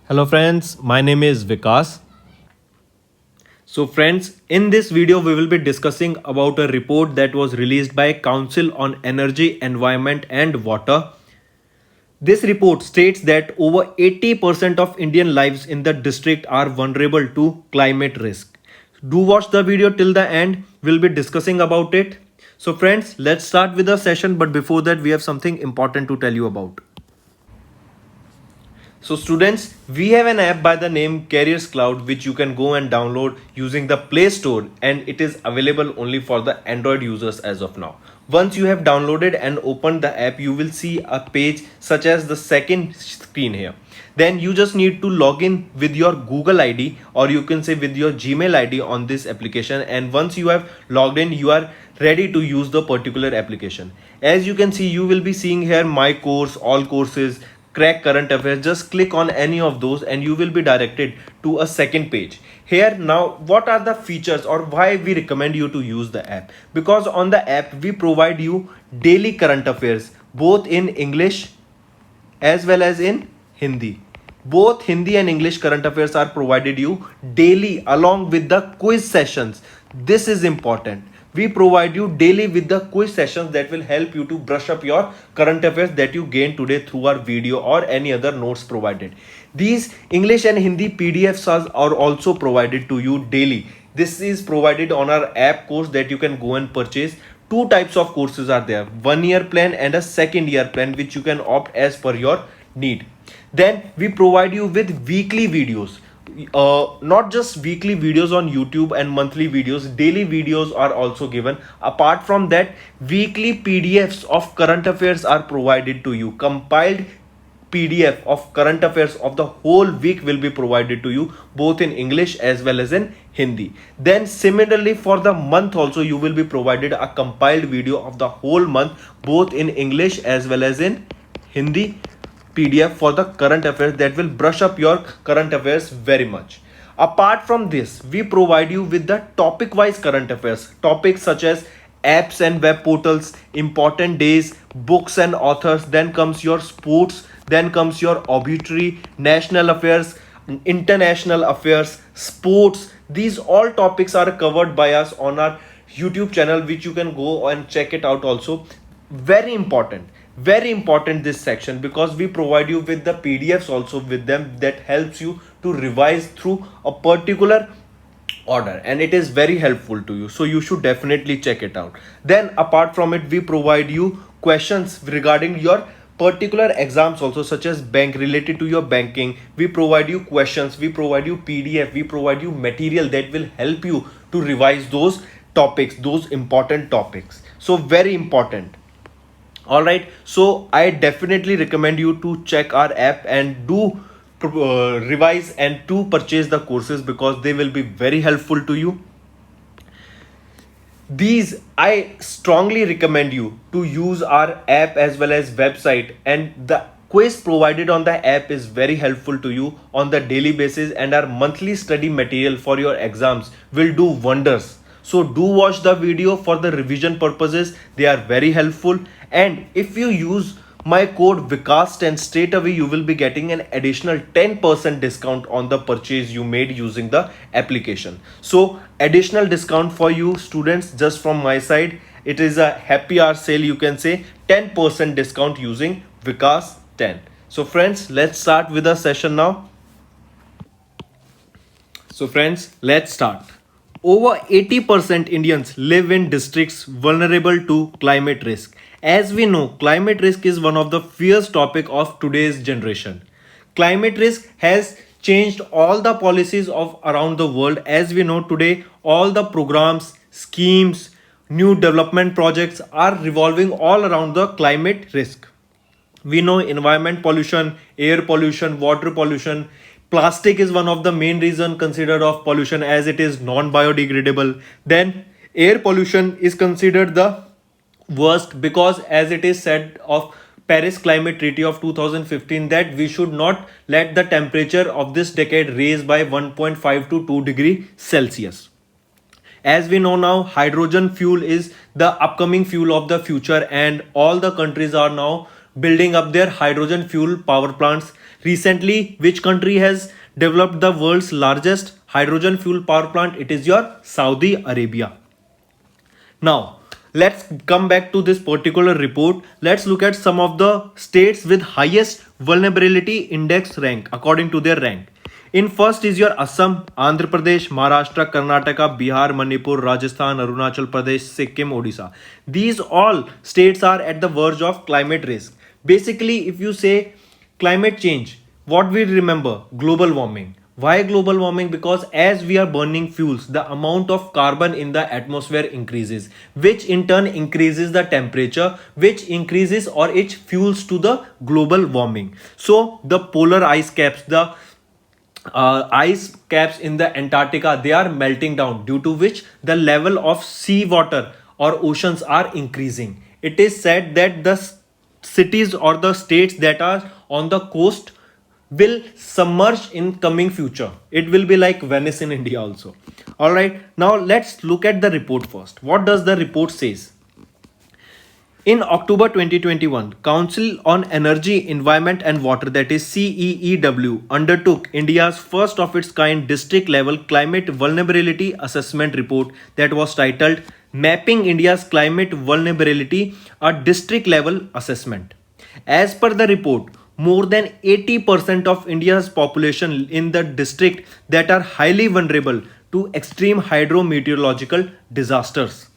Hello friends, my name is Vikas. So friends, in this video we will be discussing about a report that was released by Council on Energy, Environment and Water. This report states that over 80% of Indian lives in the district are vulnerable to climate risk. Do watch the video till the end. We'll be discussing about it. So friends, let's start with the session, but before that we have something important to tell you about. So students, we have an app by the name Carriers Cloud which you can go and download using the Play Store, and it is available only for the Android users as of now. Once you have downloaded and opened the app, you will see a page such as the second screen here. Then you just need to log in with your Google ID, or you can say with your Gmail ID on this application, and once you have logged in, you are ready to use the particular application. As you can see, you will be seeing here my course, all courses, crack current affairs. Just click on any of those and you will be directed to a second page. Here now, what are the features or why we recommend you to use the app? Because on the app we provide you daily current affairs both in English as well as in Hindi. Both Hindi and English current affairs are provided you daily along with the quiz sessions. This is important. We provide you daily with the quiz sessions that will help you to brush up your current affairs that you gain today through our video or any other notes provided. These English and Hindi PDFs are also provided to you daily. This is provided on our app course that you can go and purchase. Two types of courses are there, 1 year plan and a second year plan, which you can opt as per your need. Then we provide you with weekly videos, not just weekly videos on YouTube and monthly videos, daily videos are also given. Apart from that, weekly PDFs of current affairs are provided to you. Compiled PDF of current affairs of the whole week will be provided to you both in English as well as in Hindi. Then similarly for the month also, you will be provided a compiled video of the whole month both in English as well as in Hindi PDF for the current affairs that will brush up your current affairs very much. Apart from this, we provide you with the topic wise current affairs, topics such as apps and web portals, important days, books and authors. Then comes your sports, then comes your obituary, national affairs, international affairs, sports. These all topics are covered by us on our YouTube channel, which you can go and check it out also. Very important this section, because we provide you with the PDFs also with them that helps you to revise through a particular order, and it is very helpful to you, so you should definitely check it out. Then apart from it, we provide you questions regarding your particular exams also, such as bank, related to your banking. We provide you questions, we provide you PDF, we provide you material that will help you to revise those topics, those important topics. So very important. All right, so I definitely recommend you to check our app and do revise and to purchase the courses, because they will be very helpful to you. These, I strongly recommend you to use our app as well as website, and the quiz provided on the app is very helpful to you on the daily basis, and our monthly study material for your exams will do wonders. So do watch the video for the revision purposes. They are very helpful, and if you use my code Vikas10, straight away you will be getting an additional 10% discount on the purchase you made using the application. So additional discount for you students just from my side. It is a happy hour sale, you can say, 10% discount using Vikas10. So friends, let's start with the session now. So friends, let's start. Over 80% Indians live in districts vulnerable to climate risk. As we know, climate risk is one of the fierce topic of today's generation. Climate risk has changed all the policies of around the world. As we know today, all the programs, schemes, new development projects are revolving all around the climate risk. We know environment pollution, air pollution, water pollution. Plastic is one of the main reason considered of pollution, as it is non biodegradable. Then air pollution is considered the worst, because as it is said of Paris Climate Treaty of 2015 that we should not let the temperature of this decade raise by 1.5 to 2 degree Celsius. As we know now, hydrogen fuel is the upcoming fuel of the future, and all the countries are now building up their hydrogen fuel power plants. Recently, which country has developed the world's largest hydrogen fuel power plant? It is your Saudi Arabia. Now, let's come back to this particular report. Let's look at some of the states with highest vulnerability index rank according to their rank. In first is your Assam, Andhra Pradesh, Maharashtra, Karnataka, Bihar, Manipur, Rajasthan, Arunachal Pradesh, Sikkim, Odisha. These all states are at the verge of climate risk. Basically, if you say climate change, what we remember? Global warming. Why global warming? Because as we are burning fuels, the amount of carbon in the atmosphere increases, which in turn increases the temperature, which increases or it fuels to the global warming. So the polar ice caps, the ice caps in the Antarctica, they are melting down, due to which the level of sea water or oceans are increasing. It is said that the cities or the states that are on the coast will submerge in coming future. It will be like Venice in India also. All right, now let's look at the report first. What does the report says? In October 2021, Council on Energy, Environment and Water, that is CEEW, undertook India's first of its kind district level climate vulnerability assessment report that was titled Mapping India's Climate Vulnerability, a district level assessment. As per the report, more than 80% of India's population in the district that are highly vulnerable to extreme hydrometeorological disasters.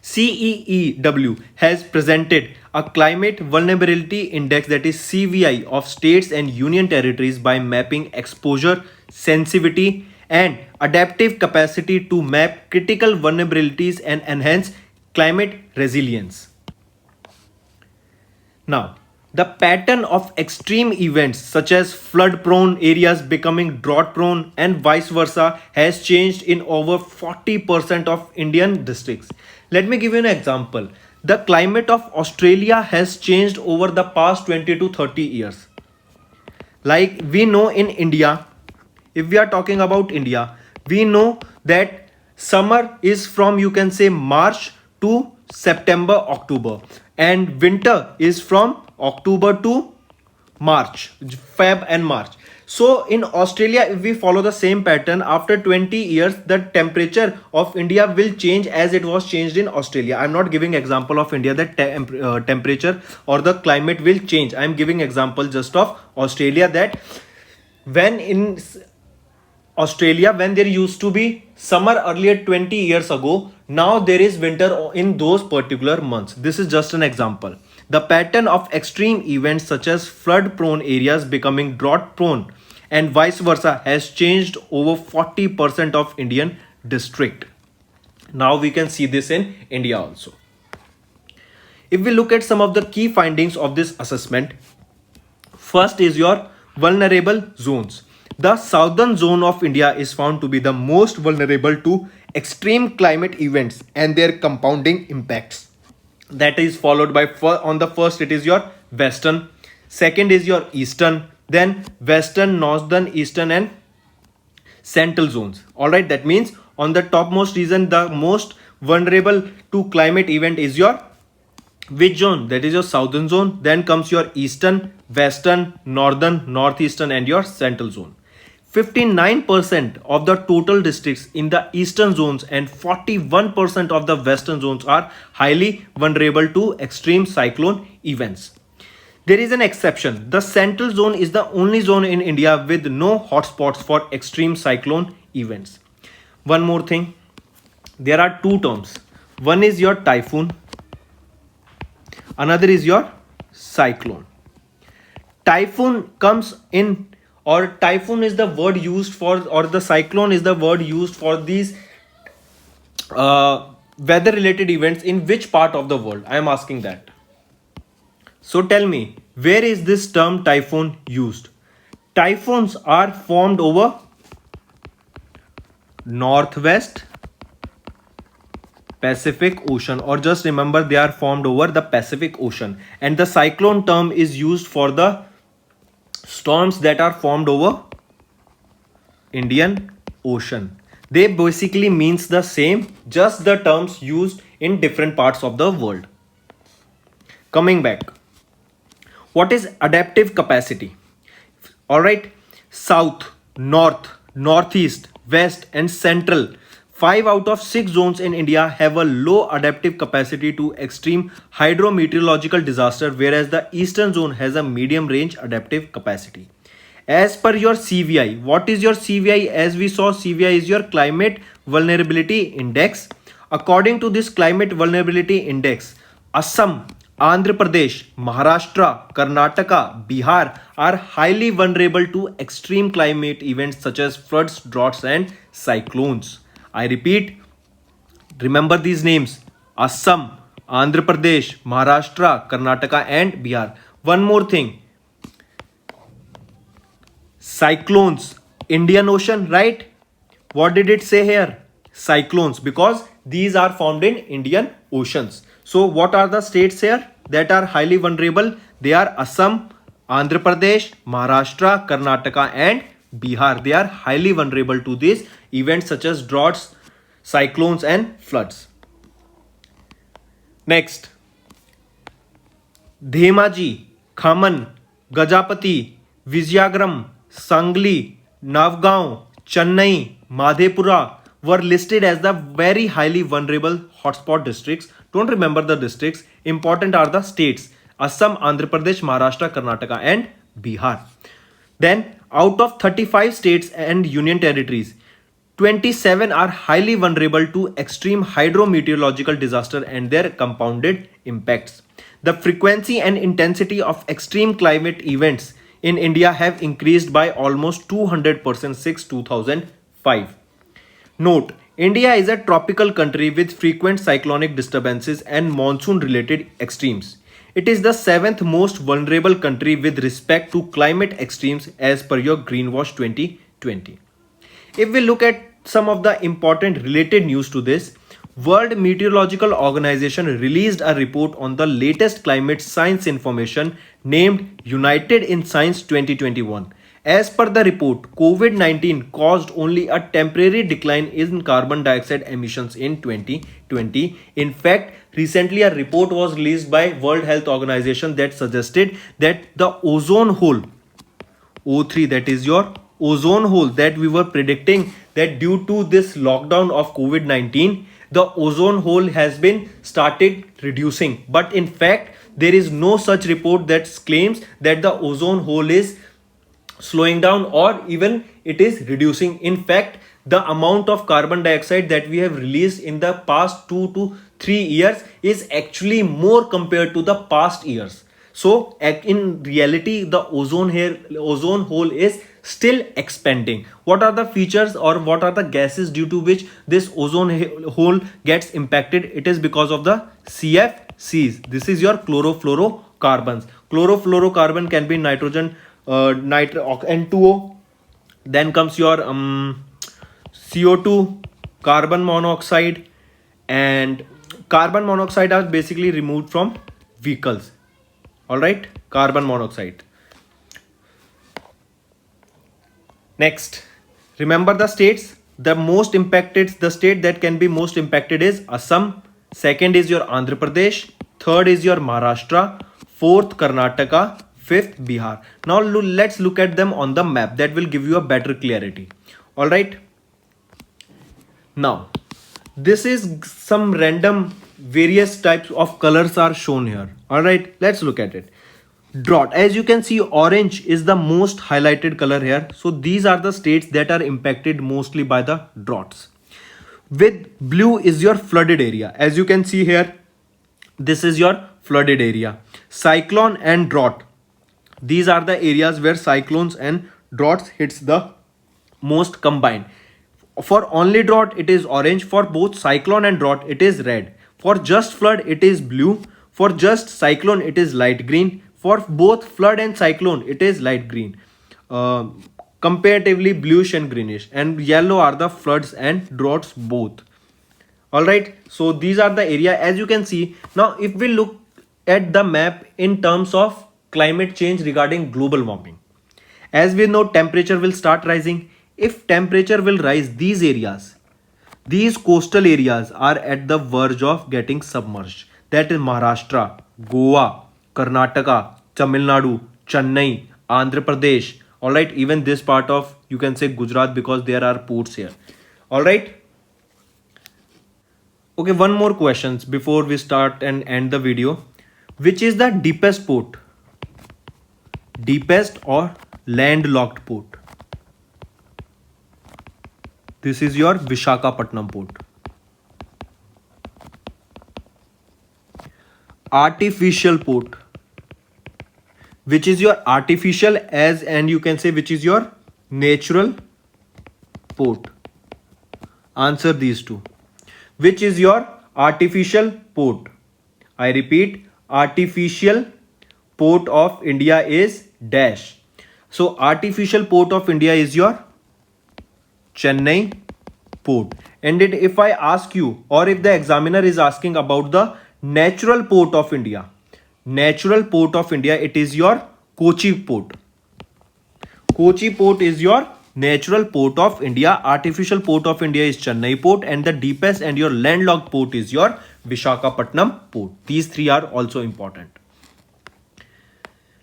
CEEW has presented a climate vulnerability index, that is CVI, of states and union territories by mapping exposure, sensitivity and adaptive capacity to map critical vulnerabilities and enhance climate resilience. Now, the pattern of extreme events such as flood prone areas becoming drought prone and vice versa has changed in over 40% of Indian districts. Let me give you an example. The climate of Australia has changed over the past 20 to 30 years. Like we know in India, if we are talking about India, we know that summer is from, you can say, March to September, October, and winter is from October to March, Feb and March. So in Australia, if we follow the same pattern, after 20 years, the temperature of India will change as it was changed in Australia. I'm not giving example of India that temperature or the climate will change. I'm giving example just of Australia, that when in Australia, when there used to be summer earlier 20 years ago, now there is winter in those particular months. This is just an example. The pattern of extreme events such as flood prone areas becoming drought prone and vice versa has changed over 40% of Indian district. Now we can see this in India also. If we look at some of the key findings of this assessment, first is your vulnerable zones. The southern zone of India is found to be the most vulnerable to extreme climate events and their compounding impacts. That is followed by, on the first it is your western, second is your eastern, then western, northern, eastern and central zones. All right, that means on the topmost region, the most vulnerable to climate event is your which zone? That is your southern zone. Then comes your eastern, western, northern, northeastern and your central zone. 59% of the total districts in the eastern zones and 41% of the western zones are highly vulnerable to extreme cyclone events. There is an exception. The central zone is the only zone in India with no hotspots for extreme cyclone events. One more thing, there are two terms. One is your typhoon, another is your cyclone. Typhoon comes in, or typhoon is the word used for, or the cyclone is the word used for these weather related events in which part of the world? I am asking that. So tell me, where is this term typhoon used? Typhoons are formed over Northwest Pacific Ocean, or just remember they are formed over the Pacific Ocean, and the cyclone term is used for the storms that are formed over Indian Ocean. They basically means the same, just the terms used in different parts of the world. Coming back, what is adaptive capacity? All right. South, North, Northeast, West, and Central. 5 out of 6 zones in India have a low adaptive capacity to extreme hydrometeorological disaster, whereas the Eastern zone has a medium range adaptive capacity. As per your CVI, what is your CVI? As we saw, CVI is your climate vulnerability index. According to this climate vulnerability index, Assam, Andhra Pradesh, Maharashtra, Karnataka, Bihar are highly vulnerable to extreme climate events such as floods, droughts, and cyclones. I repeat, remember these names: Assam, Andhra Pradesh, Maharashtra, Karnataka, and Bihar. One more thing: cyclones, Indian Ocean, right? What did it say here? Cyclones, because these are formed in Indian Oceans. So what are the states here that are highly vulnerable? They are Assam, Andhra Pradesh, Maharashtra, Karnataka, and Bihar. They are highly vulnerable to these events such as droughts, cyclones, and floods. Next, Dhemaji, Khaman, Gajapati, Viziagram, Sangli, Navgaon, Chennai, Madhepura were listed as the very highly vulnerable hotspot districts. Don't remember the districts. Important are the states: Assam, Andhra Pradesh, Maharashtra, Karnataka, and Bihar. Then, out of 35 states and union territories, 27 are highly vulnerable to extreme hydrometeorological disaster and their compounded impacts. The frequency and intensity of extreme climate events in India have increased by almost 200% since 2005. Note, India is a tropical country with frequent cyclonic disturbances and monsoon related extremes. It is the 7th most vulnerable country with respect to climate extremes as per your Greenwash 2020. If we look at some of the important related news to this, World Meteorological Organization released a report on the latest climate science information named United in Science 2021. As per the report, COVID-19 caused only a temporary decline in carbon dioxide emissions in 2020. In fact, recently a report was released by World Health Organization that suggested that the ozone hole O3, that is your ozone hole that we were predicting, that due to this lockdown of COVID-19, the ozone hole has been started reducing. But in fact, there is no such report that claims that the ozone hole is slowing down or even it is reducing. In fact, the amount of carbon dioxide that we have released in the past 2 to 3 years is actually more compared to the past years. So in reality, the ozone hole is still expanding. What are the features or what are the gases due to which this ozone hole gets impacted? It is because of the CFCs. This is your chlorofluorocarbons. Chlorofluorocarbon can be nitrogen, N2O. Then comes your CO2, carbon monoxide, and carbon monoxide are basically removed from vehicles. All right, carbon monoxide. Next, remember the states. The state that can be most impacted is Assam. Second is your Andhra Pradesh. Third is your Maharashtra. Fourth, Karnataka. Fifth, Bihar. Now let's look at them on the map. That will give you a better clarity. All right. Now, this is some random various types of colors are shown here. All right, let's look at it. Drought, as you can see, orange is the most highlighted color here. So these are the states that are impacted mostly by the droughts. With blue is your flooded area. As you can see here, this is your flooded area. Cyclone and drought, these are the areas where cyclones and droughts hits the most combined. For only drought it is orange. For both cyclone and drought it is red. For just flood it is blue. For just cyclone it is light green. For both flood and cyclone it is light green, comparatively bluish and greenish, and yellow are the floods and droughts both. All right, so these are the area. As you can see, now if we look at the map in terms of climate change regarding global warming, as we know, temperature will start rising. If temperature will rise, these areas, these coastal areas are at the verge of getting submerged. That is Maharashtra, Goa, Karnataka, Tamil Nadu, Chennai, Andhra Pradesh, All right, even this part of, you can say, Gujarat, because there are ports here. All right. Okay, one more questions before we start and end the video. Which is the deepest port? Deepest or landlocked port? This is your Vishakhapatnam port. Artificial port. Which is your artificial, as, and you can say which is your natural port? Answer these two. Which is your artificial port? I repeat, artificial port of India is dash. So artificial port of India is your Chennai port. And if I ask you, or if the examiner is asking about the natural port of India, natural port of India, it is your Kochi port. Kochi port is your natural port of India. Artificial port of India is Chennai port, and the deepest and your landlocked port is your Vishakhapatnam port. These three are also important.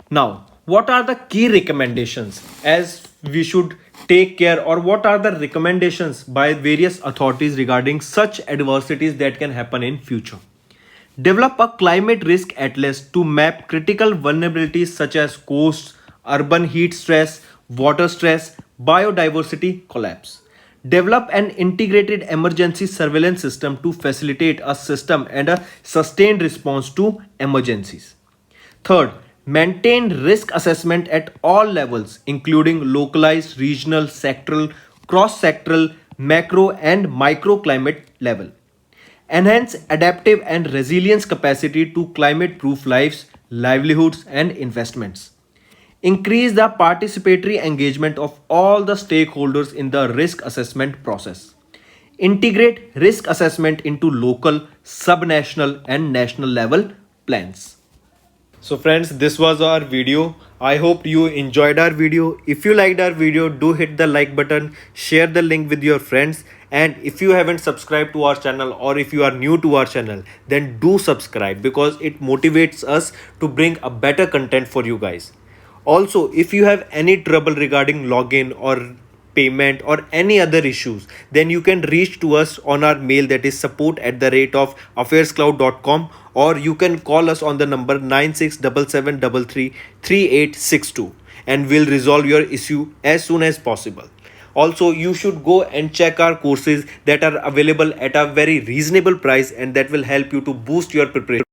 Now, what are the key recommendations as we should take care, or what are the recommendations by various authorities regarding such adversities that can happen in future? Develop a climate risk atlas to map critical vulnerabilities such as coasts, urban heat stress, water stress, biodiversity collapse. Develop an integrated emergency surveillance system to facilitate a system and a sustained response to emergencies. Third, maintain risk assessment at all levels, including localized, regional, sectoral, cross-sectoral, macro and microclimate level. Enhance adaptive and resilience capacity to climate-proof lives, livelihoods and investments. Increase the participatory engagement of all the stakeholders in the risk assessment process. Integrate risk assessment into local, subnational and national level plans. So friends, this was our video. I hope you enjoyed our video. If you liked our video, do hit the like button, share the link with your friends, and if you haven't subscribed to our channel, or if you are new to our channel, then do subscribe, because it motivates us to bring a better content for you guys. Also, if you have any trouble regarding login or payment or any other issues, then you can reach to us on our mail, that is support@affairscloud.com, or you can call us on the number 9677333862, and we'll resolve your issue as soon as possible. Also, you should go and check our courses that are available at a very reasonable price, and that will help you to boost your preparation.